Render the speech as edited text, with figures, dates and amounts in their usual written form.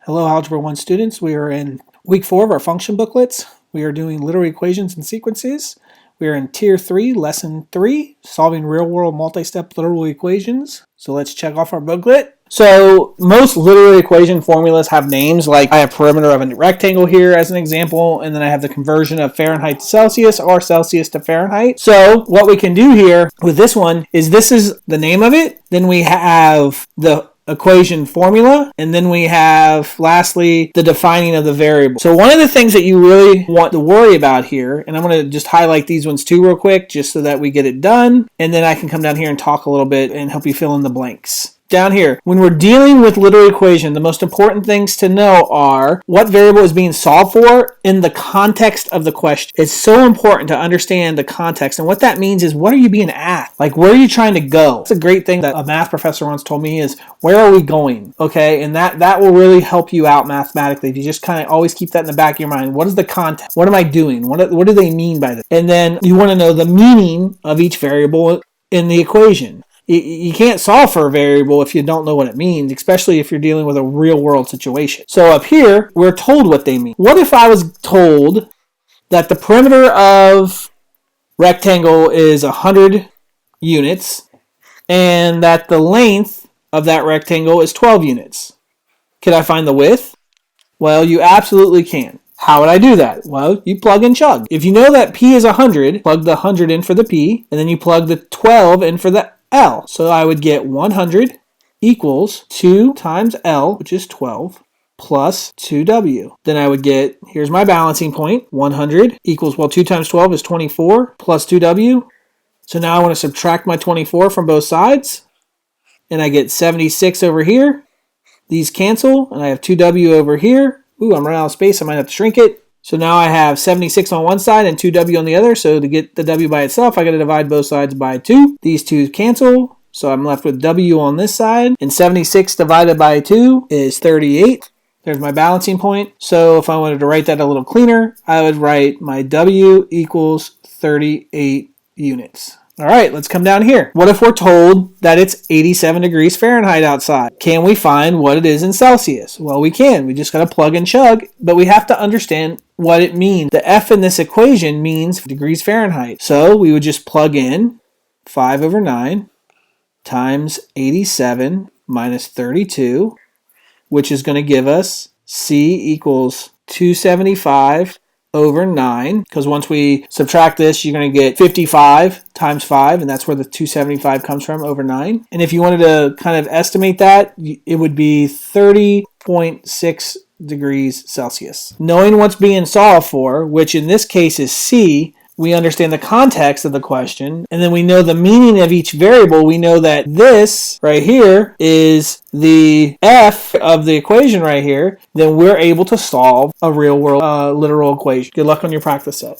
Hello, Algebra 1 students. We are in week 4 of our function booklets. We are doing literal equations and sequences. We are in Tier 3, Lesson 3, solving real-world multi-step literal equations. So let's check off our booklet. So most literal equation formulas have names, like I have perimeter of a rectangle here as an example, and then I have the conversion of Fahrenheit to Celsius or Celsius to Fahrenheit. So what we can do here with this one is this is the name of it. Then we have the equation formula, and then we have lastly the defining of the variable. So one of the things that you really want to worry about here, and I'm going to just highlight these ones too real quick just so that we get it done, and then I can come down here and talk a little bit and help you fill in the blanks. Down here, when we're dealing with literal equation, the most important things to know are what variable is being solved for in the context of the question. It's so important to understand the context, and what that means is what are you being asked? Like, where are you trying to go? It's a great thing that a math professor once told me is, where are we going? Okay, and that will really help you out mathematically if you just kind of always keep that in the back of your mind. What is the context? What am I doing? What do they mean by this? And then you want to know the meaning of each variable in the equation. You can't solve for a variable if you don't know what it means, especially if you're dealing with a real-world situation. So up here, we're told what they mean. What if I was told that the perimeter of rectangle is 100 units and that the length of that rectangle is 12 units? Can I find the width? Well, you absolutely can. How would I do that? Well, you plug and chug. If you know that P is 100, plug the 100 in for the P, and then you plug the 12 in for the L. So I would get 100 equals 2 times L, which is 12, plus 2W. Then I would get, here's my balancing point, 100 equals, well, 2 times 12 is 24, plus 2W. So now I want to subtract my 24 from both sides, and I get 76 over here. These cancel, and I have 2W over here. Ooh, I'm running out of space, I might have to shrink it. So now I have 76 on one side and 2W on the other. So to get the W by itself, I got to divide both sides by 2. These 2 cancel. So I'm left with W on this side. And 76 divided by 2 is 38. There's my balancing point. So if I wanted to write that a little cleaner, I would write my W equals 38 units. All right, let's come down here. What if we're told that it's 87 degrees Fahrenheit outside? Can we find what it is in Celsius? Well, we can. We just got to plug and chug, but we have to understand what it means. The F in this equation means degrees Fahrenheit. So we would just plug in 5 over 9 times 87 minus 32, which is going to give us C equals 275 over 9, because once we subtract this, you're going to get 55 times 5, and that's where the 275 comes from, over 9. And if you wanted to kind of estimate that, it would be 30.6 degrees Celsius. Knowing what's being solved for, which in this case is C, we understand the context of the question, and then we know the meaning of each variable. We know that this right here is the F of the equation right here. Then we're able to solve a real-world literal equation. Good luck on your practice set.